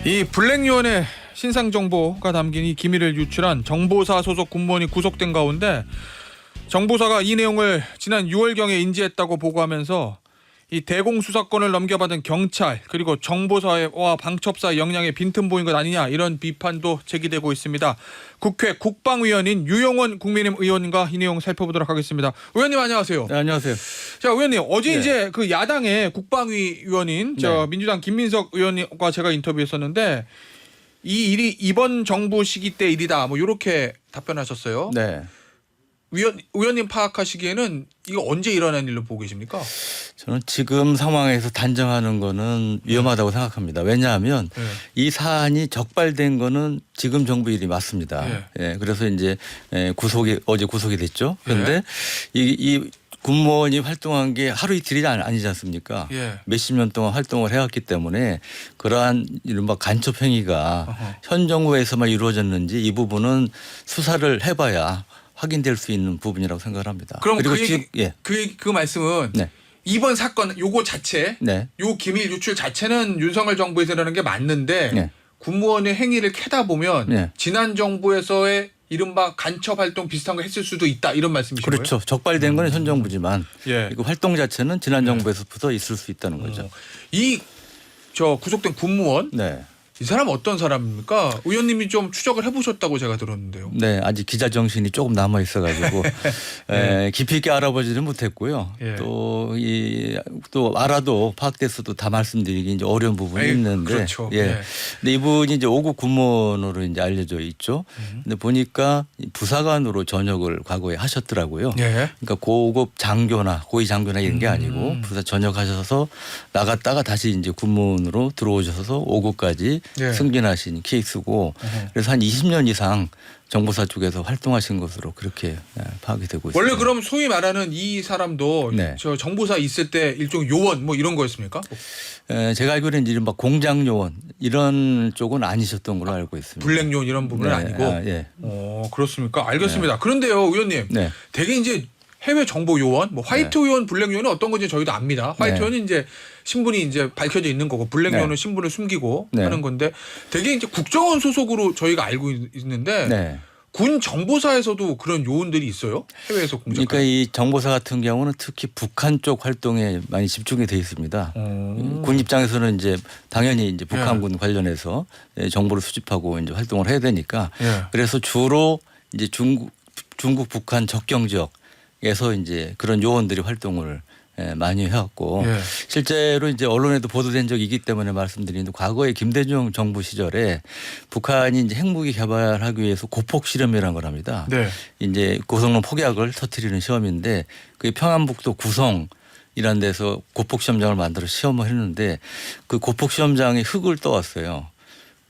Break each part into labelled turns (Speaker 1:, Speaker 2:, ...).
Speaker 1: 이 블랙요원의 신상 정보가 담긴 이 기밀을 유출한 정보사 소속 군무원이 구속된 가운데 정보사가 이 내용을 지난 6월경에 인지했다고 보고하면서 이 대공수사권을 넘겨받은 경찰 그리고 정보사와 방첩사의 역량에 빈틈 보인 것 아니냐 이런 비판도 제기되고 있습니다. 국회 국방위원인 유영원 국민의힘 의원과 이 내용 살펴보도록 하겠습니다. 의원님 안녕하세요.
Speaker 2: 네, 안녕하세요.
Speaker 1: 자 의원님 어제
Speaker 2: 네.
Speaker 1: 이제 그 야당의 국방위 의원인 민주당 김민석 의원과 제가 인터뷰했었는데 이 일이 이번 정부 시기 때 일이다 뭐 이렇게 답변하셨어요.
Speaker 2: 네.
Speaker 1: 의원님 파악하시기에는 이거 언제 일어난 일로 보고 계십니까?
Speaker 2: 저는 지금 상황에서 단정하는 거는 위험하다고 생각합니다. 왜냐하면 이 사안이 적발된 거는 지금 정부 일이 맞습니다. 예, 그래서 이제 어제 구속이 됐죠. 그런데 이 군무원이 활동한 게 하루 이틀이 아니지 않습니까? 몇십 년 동안 활동을 해왔기 때문에 그러한 이른바 간첩 행위가 현 정부에서만 이루어졌는지 이 부분은 수사를 해봐야 확인될 수 있는 부분이라고 생각을 합니다.
Speaker 1: 그럼
Speaker 2: 그리고
Speaker 1: 그 말씀은
Speaker 2: 네.
Speaker 1: 이번 사건 요거 자체 요 기밀 유출 자체는 윤석열 정부에서 일어난 게 맞는데 군무원의 행위를 캐다 보면 지난 정부에서의 이른바 간첩 활동 비슷한 거 했을 수도 있다 이런 말씀이신 거예요?
Speaker 2: 그렇죠. 적발된 건 현 정부지만 그 활동 자체는 지난 정부에서부터 있을 수 있다는 거죠.
Speaker 1: 이 구속된 군무원 이 사람 어떤 사람입니까? 의원님이 좀 추적을 해보셨다고 제가 들었는데요.
Speaker 2: 네, 아직 기자 정신이 조금 남아 있어가지고 깊이 있게 알아보지는 못했고요. 또 알아도 파악됐어도 다 말씀드리기 이제 어려운 부분이 있는데,
Speaker 1: 그렇죠.
Speaker 2: 근데 이분이 이제 5급 군무원으로 이제 알려져 있죠. 근데 보니까 부사관으로 전역을 과거에 하셨더라고요. 그러니까 고급 장교나 고위 장교나 이런 게 아니고 부사 전역하셔서 나갔다가 다시 이제 군무원으로 들어오셔서 5급까지 승진하신 케이스고 그래서 한 20년 이상 정보사 쪽에서 활동하신 것으로 그렇게 파악이 되고 있습니다.
Speaker 1: 원래 그럼 소위 말하는 이 사람도 저 정보사 있을 때 일종 요원 뭐 이런 거였습니까?
Speaker 2: 제가 알기로는 이른바 공장 요원 이런 쪽은 아니셨던 걸로 알고 있습니다.
Speaker 1: 블랙 요원 이런 부분은 아니고. 그렇습니까? 알겠습니다. 그런데요, 의원님, 되게 이제 해외 정보 요원, 뭐 화이트 요원, 블랙 요원은 어떤 건지 저희도 압니다. 화이트 요원은 이제 신분이 이제 밝혀져 있는 거고, 블랙 요원은 신분을 숨기고 하는 건데, 되게 이제 국정원 소속으로 저희가 알고 있는데 군 정보사에서도 그런 요원들이 있어요? 해외에서 공작하는.
Speaker 2: 그러니까 이 정보사 같은 경우는 특히 북한 쪽 활동에 많이 집중이 돼 있습니다. 군 입장에서는 이제 당연히 이제 북한군 관련해서 정보를 수집하고 이제 활동을 해야 되니까 그래서 주로 이제 중국 북한 적경 지역에서 이제 그런 요원들이 활동을 많이 해왔고 실제로 이제 언론에도 보도된 적이 있기 때문에 말씀드리는데 과거에 김대중 정부 시절에 북한이 이제 핵무기 개발하기 위해서 고폭 실험이라는 걸 합니다. 이제 고성능 폭약을 터뜨리는 시험인데 그게 평안북도 구성이라는 데서 고폭 시험장을 만들어 시험을 했는데 그 고폭 시험장에 흙을 떠왔어요.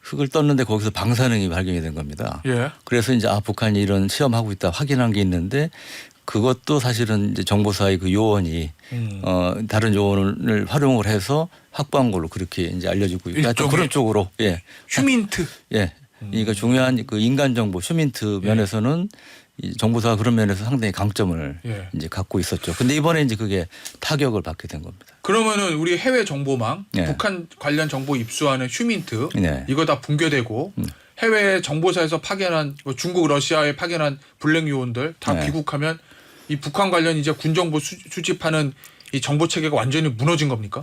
Speaker 2: 흙을 떴는데 거기서 방사능이 발견이 된 겁니다. 그래서 이제 북한이 이런 시험하고 있다 확인한 게 있는데 그것도 사실은 이제 정보사의 그 요원이 다른 요원을 활용을 해서 확보한 걸로 그렇게 이제 알려지고 있다. 그런 쪽으로
Speaker 1: 휴민트.
Speaker 2: 그러니까 중요한 그 인간 정보 휴민트 면에서는 이 정보사가 그런 면에서 상당히 강점을 이제 갖고 있었죠. 근데 이번에 이제 그게 타격을 받게 된 겁니다.
Speaker 1: 그러면은 우리 해외 정보망, 북한 관련 정보 입수하는 휴민트 이거 다 붕괴되고 해외 정보사에서 파견한 중국, 러시아에 파견한 블랙 요원들 다 귀국하면 이 북한 관련 이제 군 정보 수집하는 이 정보 체계가 완전히 무너진 겁니까?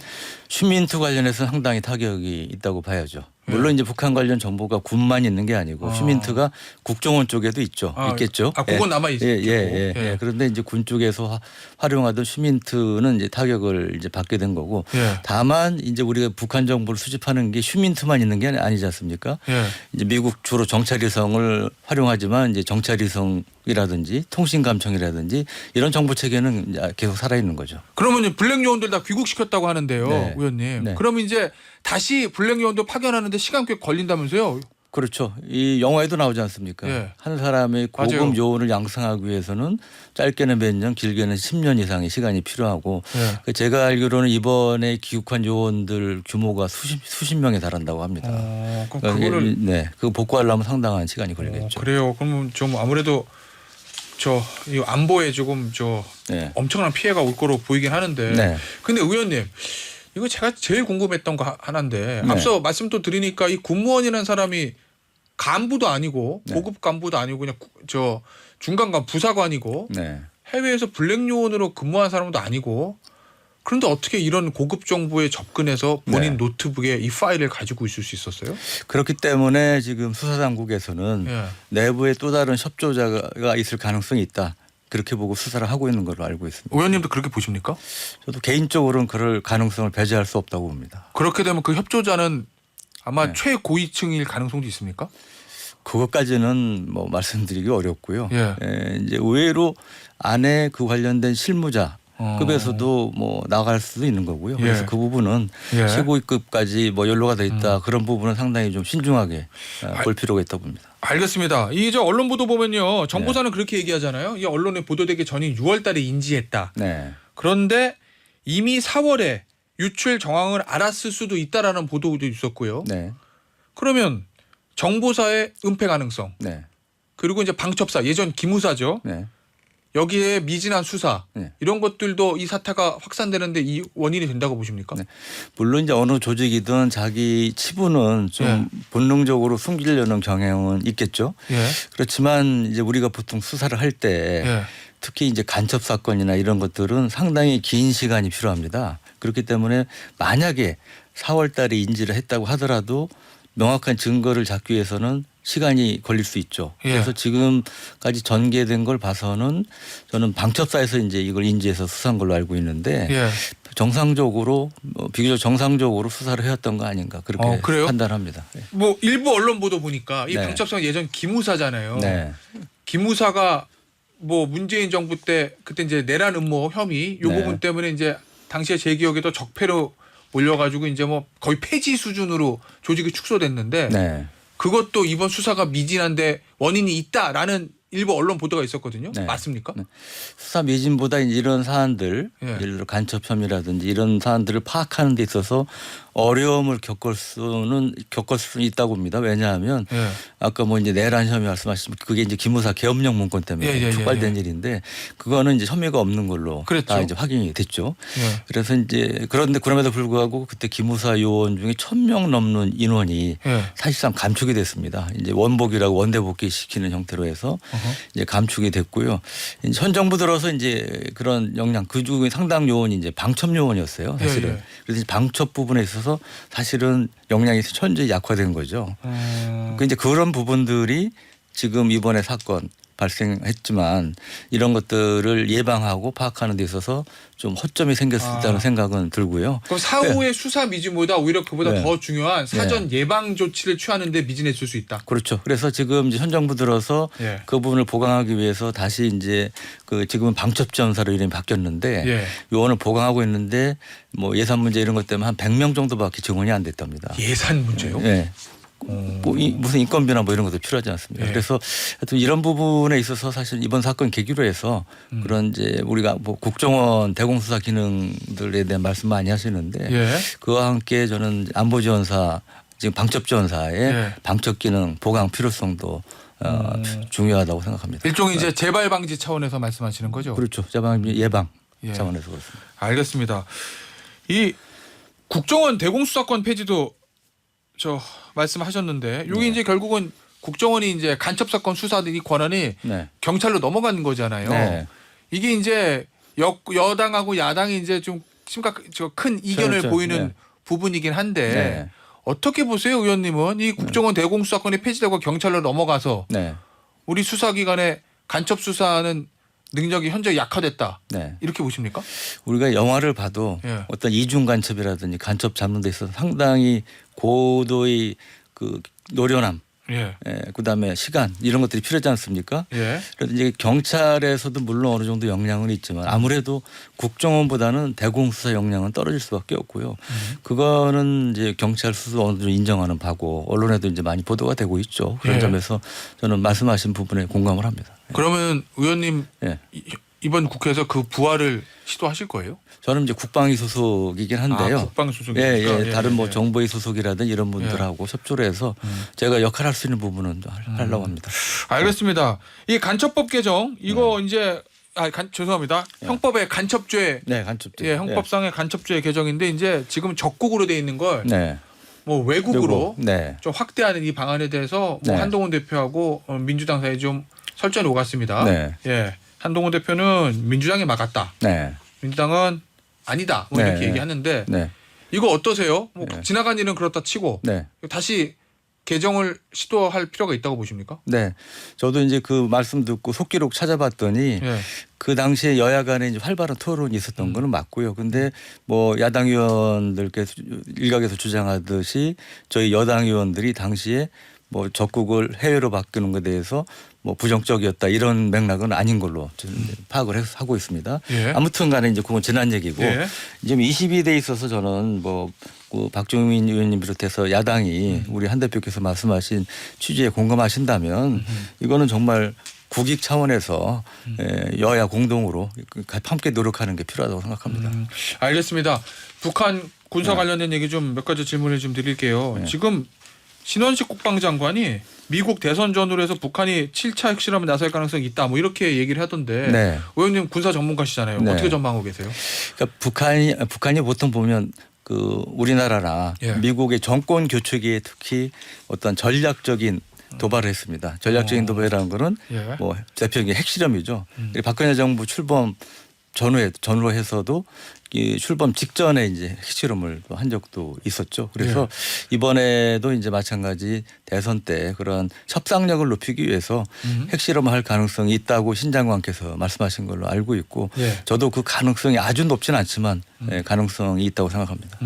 Speaker 2: 휴민트 관련해서 상당히 타격이 있다고 봐야죠. 물론 이제 북한 관련 정보가 군만 있는 게 아니고 휴민트가 국정원 쪽에도 있겠죠.
Speaker 1: 그건 남아 있죠.
Speaker 2: 그런데 이제 군 쪽에서 활용하던 휴민트는 이제 타격을 이제 받게 된 거고 다만 이제 우리가 북한 정보를 수집하는 게 휴민트만 있는 게 아니지 않습니까? 이제 미국 주로 정찰위성을 활용하지만 이제 정찰위성이라든지 통신감청이라든지 이런 정보 체계는 계속 살아 있는 거죠.
Speaker 1: 그러면 블랙 요원들 다 귀국시켰다고 하는데요, 의원님. 그러면 이제 다시 블랙 요원도 파견하는데 시간 꽤 걸린다면서요?
Speaker 2: 그렇죠. 이 영화에도 나오지 않습니까? 한 사람의 고급 요원을 양성하기 위해서는 짧게는 몇 년, 길게는 10년 이상의 시간이 필요하고 제가 알기로는 이번에 귀국한 요원들 규모가 수십 명에 달한다고 합니다.
Speaker 1: 그럼 그거를
Speaker 2: 그거 복구하려면 상당한 시간이 걸리겠죠.
Speaker 1: 그래요. 그러면 좀 아무래도 이 안보에 조금 엄청난 피해가 올 거로 보이긴 하는데. 근데 의원님 이거 제가 제일 궁금했던 거 하나인데
Speaker 2: 네.
Speaker 1: 앞서 말씀 또 드리니까 이 군무원이라는 사람이 간부도 아니고
Speaker 2: 네.
Speaker 1: 고급 간부도 아니고 그냥 저 중간관 부사관이고
Speaker 2: 네.
Speaker 1: 해외에서 블랙 요원으로 근무한 사람도 아니고 그런데 어떻게 이런 고급 정보에 접근해서 본인
Speaker 2: 네.
Speaker 1: 노트북에 이 파일을 가지고 있을 수 있었어요?
Speaker 2: 그렇기 때문에 지금 수사당국에서는
Speaker 1: 예.
Speaker 2: 내부에 또 다른 협조자가 있을 가능성이 있다. 그렇게 보고 수사를 하고 있는 걸로 알고 있습니다.
Speaker 1: 의원님도 그렇게 보십니까?
Speaker 2: 저도 개인적으로는 그럴 가능성을 배제할 수 없다고 봅니다.
Speaker 1: 그렇게 되면 그 협조자는 아마
Speaker 2: 네.
Speaker 1: 최고위층일 가능성도 있습니까?
Speaker 2: 그것까지는 뭐 말씀드리기 어렵고요.
Speaker 1: 예.
Speaker 2: 이제 의외로 안에 그 관련된 실무자 급에서도 뭐 나갈 수도 있는 거고요. 그래서
Speaker 1: 예.
Speaker 2: 그 부분은
Speaker 1: 예.
Speaker 2: 최고위급까지 뭐 연로가 돼 있다 그런 부분은 상당히 좀 신중하게 볼 필요가 있다고 봅니다.
Speaker 1: 알겠습니다. 이 저 언론 보도 보면요. 정보사는
Speaker 2: 네.
Speaker 1: 그렇게 얘기하잖아요. 이 언론에 보도되기 전인 6월 달에 인지했다.
Speaker 2: 네.
Speaker 1: 그런데 이미 4월에 유출 정황을 알았을 수도 있다라는 보도도 있었고요.
Speaker 2: 네.
Speaker 1: 그러면 정보사의 은폐 가능성
Speaker 2: 네.
Speaker 1: 그리고 이제 방첩사 예전 기무사죠.
Speaker 2: 네.
Speaker 1: 여기에 미진한 수사
Speaker 2: 네.
Speaker 1: 이런 것들도 이 사태가 확산되는데 이 원인이 된다고 보십니까?
Speaker 2: 네. 물론 이제 어느 조직이든 자기 치부는 좀
Speaker 1: 예.
Speaker 2: 본능적으로 숨기려는 경향은 있겠죠.
Speaker 1: 예.
Speaker 2: 그렇지만 이제 우리가 보통 수사를 할 때
Speaker 1: 예.
Speaker 2: 특히 이제 간첩 사건이나 이런 것들은 상당히 긴 시간이 필요합니다. 그렇기 때문에 만약에 4월 달에 인지를 했다고 하더라도 명확한 증거를 잡기 위해서는 시간이 걸릴 수 있죠.
Speaker 1: 예.
Speaker 2: 그래서 지금까지 전개된 걸 봐서는 저는 방첩사에서 이제 이걸 인지해서 수사한 걸로 알고 있는데
Speaker 1: 예.
Speaker 2: 정상적으로 비교적 정상적으로 수사를 해왔던 거 아닌가 그렇게
Speaker 1: 그래요?
Speaker 2: 판단합니다. 네.
Speaker 1: 뭐 일부 언론 보도 보니까 이
Speaker 2: 네.
Speaker 1: 방첩사 예전 기무사잖아요.
Speaker 2: 네.
Speaker 1: 기무사가 뭐 문재인 정부 때 그때 이제 내란 음모 혐의 요
Speaker 2: 네.
Speaker 1: 부분 때문에 이제 당시에 제 기억에도 적폐로 몰려가지고 이제 뭐 거의 폐지 수준으로 조직이 축소됐는데
Speaker 2: 네.
Speaker 1: 그것도 이번 수사가 미진한데 원인이 있다라는 일부 언론 보도가 있었거든요.
Speaker 2: 네.
Speaker 1: 맞습니까?
Speaker 2: 네. 수사 미진보다 이제 이런 사안들,
Speaker 1: 예.
Speaker 2: 예를 들어 간첩 혐의라든지 이런 사안들을 파악하는 데 있어서 어려움을 겪을 수는 있다고 봅니다. 왜냐하면
Speaker 1: 예.
Speaker 2: 아까 뭐 이제 내란 혐의 말씀하신 그게 이제 기무사 계엄령 문건 때문에
Speaker 1: 예, 예,
Speaker 2: 촉발된
Speaker 1: 예.
Speaker 2: 일인데 그거는 이제 혐의가 없는 걸로
Speaker 1: 그랬죠.
Speaker 2: 다 이제 확인이 됐죠.
Speaker 1: 예.
Speaker 2: 그래서 이제 그런데 그럼에도 불구하고 그때 기무사 요원 중에 1,000명 넘는 인원이
Speaker 1: 예.
Speaker 2: 사실상 감축이 됐습니다. 이제 원복이라고 원대복귀 시키는 형태로 해서 이제 감축이 됐고요. 이제 현 정부 들어서 이제 그런 역량 그 중에 상당 요원이 이제 방첩 요원이었어요. 사실은.
Speaker 1: 예, 예.
Speaker 2: 그래서 이제 방첩 부분에 있어서 사실은 역량이 현저히 약화된 거죠. 그 이제 그런 부분들이 지금 이번에 사건 발생했지만 이런 것들을 예방하고 파악하는 데 있어서 좀 허점이 생겼을 다는 생각은 들고요.
Speaker 1: 그럼 사후의 수사 미진보다 오히려 그보다
Speaker 2: 네.
Speaker 1: 더 중요한 사전 예방 조치를 취하는데 미진했을 수 있다.
Speaker 2: 그렇죠. 그래서 지금 이제 현 정부 들어서
Speaker 1: 예.
Speaker 2: 그 부분을 보강하기 위해서 다시 이제 그 지금은 방첩지원사로 이름이 바뀌었는데
Speaker 1: 예.
Speaker 2: 요원을 보강하고 있는데 뭐 예산 문제 이런 것 때문에 한 100명 정도밖에 증원이 안 됐답니다.
Speaker 1: 예산 문제요?
Speaker 2: 예. 뭐 무슨 인건비나 뭐 이런 것도 필요하지 않습니다.
Speaker 1: 예.
Speaker 2: 그래서 하여튼 이런 부분에 있어서 사실 이번 사건 계기로 해서 그런 이제 우리가 뭐 국정원 대공수사 기능들에 대한 말씀 많이 하시는데
Speaker 1: 예.
Speaker 2: 그와 함께 저는 안보지원사 지금 방첩지원사의
Speaker 1: 예.
Speaker 2: 방첩 기능 보강 필요성도 중요하다고 생각합니다.
Speaker 1: 일종의 이제 재발 방지 차원에서 말씀하시는 거죠?
Speaker 2: 그렇죠. 예방
Speaker 1: 예.
Speaker 2: 차원에서 그렇습니다.
Speaker 1: 알겠습니다. 이 국정원 대공수사권 폐지도 저 말씀하셨는데 이게
Speaker 2: 네.
Speaker 1: 이제 결국은 국정원이 이제 간첩 사건 수사 이 권한이
Speaker 2: 네.
Speaker 1: 경찰로 넘어가는 거잖아요.
Speaker 2: 네.
Speaker 1: 이게 이제 여당하고 야당이 이제 좀 큰 이견을
Speaker 2: 그렇죠.
Speaker 1: 보이는
Speaker 2: 네.
Speaker 1: 부분이긴 한데
Speaker 2: 네.
Speaker 1: 어떻게 보세요, 의원님은 이 국정원 대공수사권이 폐지되고 경찰로 넘어가서
Speaker 2: 네.
Speaker 1: 우리 수사기관의 간첩 수사는 능력이 현저히 약화됐다.
Speaker 2: 네.
Speaker 1: 이렇게 보십니까?
Speaker 2: 우리가 영화를 봐도
Speaker 1: 예.
Speaker 2: 어떤 이중 간첩이라든지 간첩 잡는 데 있어서 상당히 고도의 그 노련함,
Speaker 1: 예.
Speaker 2: 그다음에 시간 이런 것들이 필요하지 않습니까?
Speaker 1: 예.
Speaker 2: 그래서 이제 경찰에서도 물론 어느 정도 역량은 있지만 아무래도 국정원보다는 대공수사 역량은 떨어질 수밖에 없고요. 그거는 이제 경찰 스스로 어느 정도 인정하는 바고 언론에도 이제 많이 보도가 되고 있죠. 그런
Speaker 1: 예.
Speaker 2: 점에서 저는 말씀하신 부분에 공감을 합니다.
Speaker 1: 그러면 의원님
Speaker 2: 예.
Speaker 1: 이번 국회에서 그 부활을 시도하실 거예요?
Speaker 2: 저는 이제 국방위 소속이긴 한데요.
Speaker 1: 국방 소속이니까.
Speaker 2: 예, 다른 뭐 정보위 소속이라든 이런 분들하고 협조를 해서 제가 역할할 수 있는 부분은 하려고 합니다.
Speaker 1: 알겠습니다. 이 간첩법 개정 이거 이제 죄송합니다.
Speaker 2: 예.
Speaker 1: 형법의 간첩죄.
Speaker 2: 네, 간첩죄.
Speaker 1: 예, 형법상의 간첩죄 개정인데 이제 지금 적국으로 돼 있는 걸
Speaker 2: 네.
Speaker 1: 뭐 외국으로
Speaker 2: 네.
Speaker 1: 좀 확대하는 이 방안에 대해서 뭐
Speaker 2: 네.
Speaker 1: 한동훈 대표하고 민주당 사이에 좀 설전이 오갔습니다.
Speaker 2: 네.
Speaker 1: 예, 한동훈 대표는 민주당이 막았다.
Speaker 2: 네.
Speaker 1: 민주당은 아니다. 뭐 이렇게
Speaker 2: 네.
Speaker 1: 얘기하는데
Speaker 2: 네.
Speaker 1: 이거 어떠세요? 뭐
Speaker 2: 네.
Speaker 1: 지나간 일은 그렇다 치고
Speaker 2: 네.
Speaker 1: 다시 개정을 시도할 필요가 있다고 보십니까?
Speaker 2: 네. 저도 이제 그 말씀 듣고 속기록 찾아봤더니
Speaker 1: 예.
Speaker 2: 그 당시에 여야 간에 이제 활발한 토론이 있었던 거는 맞고요. 근데 뭐 야당 의원들께서 일각에서 주장하듯이 저희 여당 의원들이 당시에 뭐 적국을 해외로 바꾸는 것에 대해서 뭐 부정적이었다 이런 맥락은 아닌 걸로 저는 파악을 하고 있습니다.
Speaker 1: 예.
Speaker 2: 아무튼 간에 이제 그건 지난 얘기고
Speaker 1: 예.
Speaker 2: 지금 22대에 있어서 저는 뭐 그 박종민 의원님 비롯해서 야당이 우리 한 대표께서 말씀하신 취지에 공감하신다면 이거는 정말 국익 차원에서 여야 공동으로 함께 노력하는 게 필요하다고 생각합니다.
Speaker 1: 알겠습니다. 북한 군사
Speaker 2: 네.
Speaker 1: 관련된 얘기 좀 몇 가지 질문을 좀 드릴게요.
Speaker 2: 네.
Speaker 1: 지금 신원식 국방장관이 미국 대선 전후로 해서 북한이 7차 핵실험에 나설 가능성이 있다. 뭐 이렇게 얘기를 하던데
Speaker 2: 네.
Speaker 1: 의원님 군사 전문가시잖아요.
Speaker 2: 네.
Speaker 1: 어떻게 전망하고 계세요?
Speaker 2: 그러니까 북한이 보통 보면 그 우리나라나
Speaker 1: 예.
Speaker 2: 미국의 정권 교체기에 특히 어떤 전략적인 도발을 했습니다. 전략적인 도발이라는 거는
Speaker 1: 예.
Speaker 2: 뭐 대표적인 핵실험이죠. 박근혜 정부 출범 전후로 해서도 이 출범 직전에 이제 핵실험을 또 한 적도 있었죠. 그래서 이번에도 이제 마찬가지 대선 때 그런 협상력을 높이기 위해서 핵실험을 할 가능성이 있다고 신 장관께서 말씀하신 걸로 알고 있고
Speaker 1: 예.
Speaker 2: 저도 그 가능성이 아주 높지는 않지만 가능성이 있다고 생각합니다.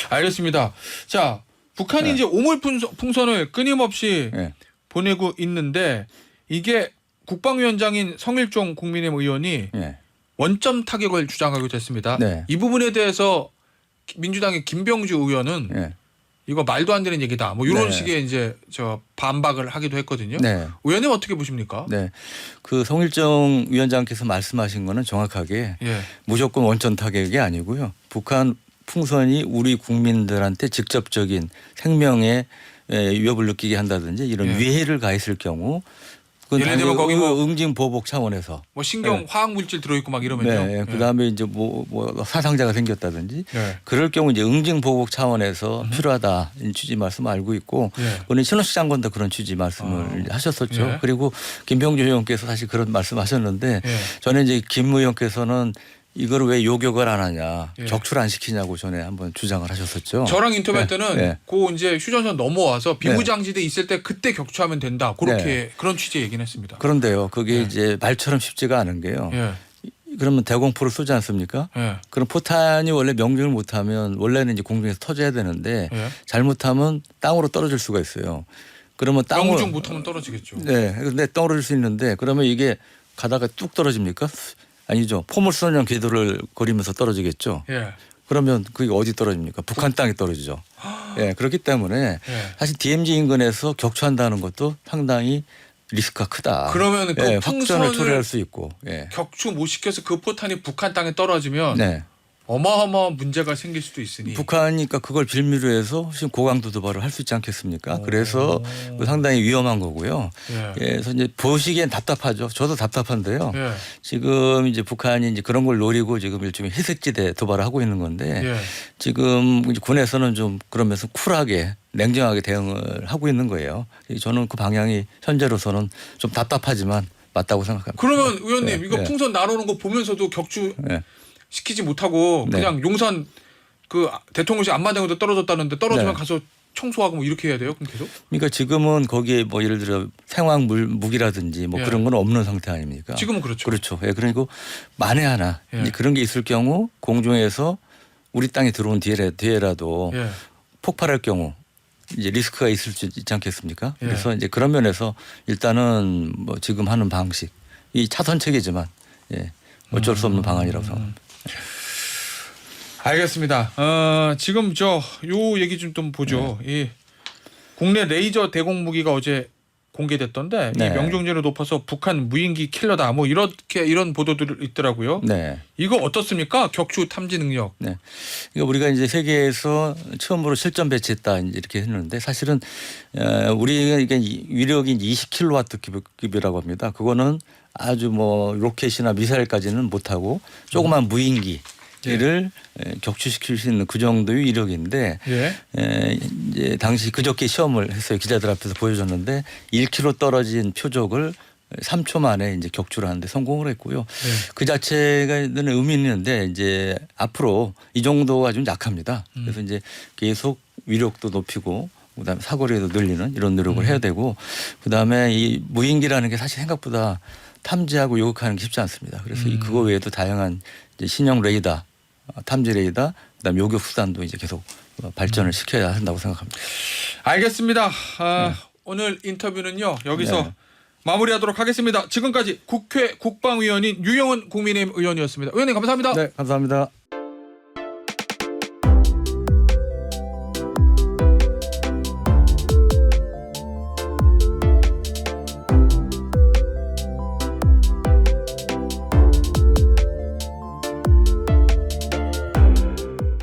Speaker 1: 알겠습니다. 자, 북한이
Speaker 2: 네.
Speaker 1: 이제 오물풍선을 끊임없이
Speaker 2: 네.
Speaker 1: 보내고 있는데 이게 국방위원장인 성일종 국민의힘 의원이
Speaker 2: 네.
Speaker 1: 원점 타격을 주장하기도 했습니다.
Speaker 2: 네.
Speaker 1: 이 부분에 대해서 민주당의 김병주 의원은
Speaker 2: 네.
Speaker 1: 이거 말도 안 되는 얘기다. 뭐 이런
Speaker 2: 네.
Speaker 1: 식의 이제 저 반박을 하기도 했거든요.
Speaker 2: 네.
Speaker 1: 의원님 어떻게 보십니까?
Speaker 2: 네. 그 성일정 위원장께서 말씀하신 거는 정확하게
Speaker 1: 예.
Speaker 2: 무조건 원점 타격이 아니고요. 북한 풍선이 우리 국민들한테 직접적인 생명에 위협을 느끼게 한다든지 이런
Speaker 1: 예.
Speaker 2: 위해를 가했을 경우 그건
Speaker 1: 예를 들면 거기 뭐
Speaker 2: 응징 보복 차원에서
Speaker 1: 뭐 신경
Speaker 2: 네.
Speaker 1: 화학 물질 들어있고 막 이러면요.
Speaker 2: 네. 그다음에 이제 뭐 사상자가 생겼다든지
Speaker 1: 예.
Speaker 2: 그럴 경우 이제 응징 보복 차원에서 필요하다 이 취지 말씀 알고 있고
Speaker 1: 예.
Speaker 2: 오늘 신원식 장관도 그런 취지 말씀을 하셨었죠.
Speaker 1: 예. 그리고
Speaker 2: 그리고 김병주 의원께서 사실 그런 말씀하셨는데
Speaker 1: 예.
Speaker 2: 저는 이제 김 의원께서는 이걸 왜 요격을 안 하냐,
Speaker 1: 예.
Speaker 2: 격출 안 시키냐고 전에 한번 주장을 하셨었죠.
Speaker 1: 저랑 인터뷰할
Speaker 2: 네.
Speaker 1: 때는
Speaker 2: 네.
Speaker 1: 그 이제 휴전선 넘어와서 비무장지대 있을 때 그때 격추하면 된다. 그렇게
Speaker 2: 네.
Speaker 1: 그런 취지의 얘기는 했습니다.
Speaker 2: 그런데요, 그게
Speaker 1: 예.
Speaker 2: 이제 말처럼 쉽지가 않은 게요.
Speaker 1: 예.
Speaker 2: 그러면 대공포를 쏘지 않습니까?
Speaker 1: 예.
Speaker 2: 그럼 포탄이 원래 명중을 못하면 원래는 이제 공중에서 터져야 되는데
Speaker 1: 예.
Speaker 2: 잘못하면 땅으로 떨어질 수가 있어요. 그러면 땅으로
Speaker 1: 명중 못하면 떨어지겠죠.
Speaker 2: 네, 근데 떨어질 수 있는데 그러면 이게 가다가 뚝 떨어집니까? 아니죠. 포물선형 궤도를 거리면서 떨어지겠죠.
Speaker 1: 예.
Speaker 2: 그러면 그게 어디 떨어집니까? 북한 땅에 떨어지죠. 예, 그렇기 때문에
Speaker 1: 예.
Speaker 2: 사실 DMZ 인근에서 격추한다는 것도 상당히 리스크가 크다.
Speaker 1: 그러면 그
Speaker 2: 예, 확전을
Speaker 1: 풍선을
Speaker 2: 초래할 수 있고. 예.
Speaker 1: 격추 못 시켜서 그 포탄이 북한 땅에 떨어지면
Speaker 2: 네.
Speaker 1: 어마어마한 문제가 생길 수도 있으니.
Speaker 2: 북한이니까 그걸 빌미로 해서 지금 고강도 도발을 할 수 있지 않겠습니까? 그래서 상당히 위험한 거고요.
Speaker 1: 예.
Speaker 2: 예, 그래서 이제 보시기엔 답답하죠. 저도 답답한데요.
Speaker 1: 예.
Speaker 2: 지금 이제 북한이 이제 그런 걸 노리고 지금 일종의 희색지대 도발을 하고 있는 건데
Speaker 1: 예.
Speaker 2: 지금 이제 군에서는 좀 그러면서 쿨하게 냉정하게 대응을 하고 있는 거예요. 저는 그 방향이 현재로서는 좀 답답하지만 맞다고 생각합니다.
Speaker 1: 그러면 의원님
Speaker 2: 네,
Speaker 1: 이거
Speaker 2: 네.
Speaker 1: 풍선 날아오는 거 보면서도 격추
Speaker 2: 네.
Speaker 1: 시키지 못하고
Speaker 2: 네.
Speaker 1: 그냥 용산 그 대통령실 앞마당에도 떨어졌다는데 떨어지면
Speaker 2: 네.
Speaker 1: 가서 청소하고 뭐 이렇게 해야 돼요? 그럼 계속?
Speaker 2: 그러니까 지금은 거기에 뭐 예를 들어 생화학 무기라든지 뭐
Speaker 1: 예.
Speaker 2: 그런 건 없는 상태 아닙니까?
Speaker 1: 지금은 그렇죠.
Speaker 2: 그렇죠. 예, 그리고 만에 하나
Speaker 1: 예.
Speaker 2: 이제 그런 게 있을 경우 공중에서 우리 땅에 들어온 뒤에라도
Speaker 1: 예.
Speaker 2: 폭발할 경우 이제 리스크가 있을 수 있지 않겠습니까?
Speaker 1: 예.
Speaker 2: 그래서 이제 그런 면에서 일단은 뭐 지금 하는 방식 이 차선책이지만 예, 어쩔 수 없는 방안이라고 생각합니다.
Speaker 1: 알겠습니다. 지금 저 요 얘기 좀 보죠. 이 국내 레이저 대공 무기가 어제 공개됐던데
Speaker 2: 네.
Speaker 1: 이 명중률이 높아서 북한 무인기 킬러다. 뭐 이런 보도들 있더라고요.
Speaker 2: 네.
Speaker 1: 이거 어떻습니까? 격추 탐지 능력.
Speaker 2: 네. 그러니까 우리가 이제 세계에서 처음으로 실전 배치했다 이제 이렇게 했는데 사실은 우리가 이게 위력이 20kW 급이라고 합니다. 그거는 아주 뭐 로켓이나 미사일까지는 못하고 조그만 무인기를 격추시킬 수 있는 그 정도의 위력인데 이제 당시 그저께 시험을 했어요. 기자들 앞에서 보여줬는데 1km 떨어진 표적을 3초 만에 이제 격추를 하는데 성공을 했고요. 그 자체가 의미 있는데 이제 앞으로 이 정도가 좀 약합니다. 그래서 이제 계속 위력도 높이고 그다음에 사거리도 늘리는 이런 노력을 해야 되고 그다음에 이 무인기라는 게 사실 생각보다 탐지하고 요격하는 게 쉽지 않습니다. 그래서 그거 외에도 다양한 이제 신형 레이더, 탐지 레이더, 그다음에 요격 수단도 이제 계속 발전을 시켜야 한다고 생각합니다.
Speaker 1: 알겠습니다. 오늘 인터뷰는요 여기서 마무리하도록 하겠습니다. 지금까지 국회 국방위원인 유영은 국민의힘 의원이었습니다. 의원님 감사합니다.
Speaker 2: 네, 감사합니다.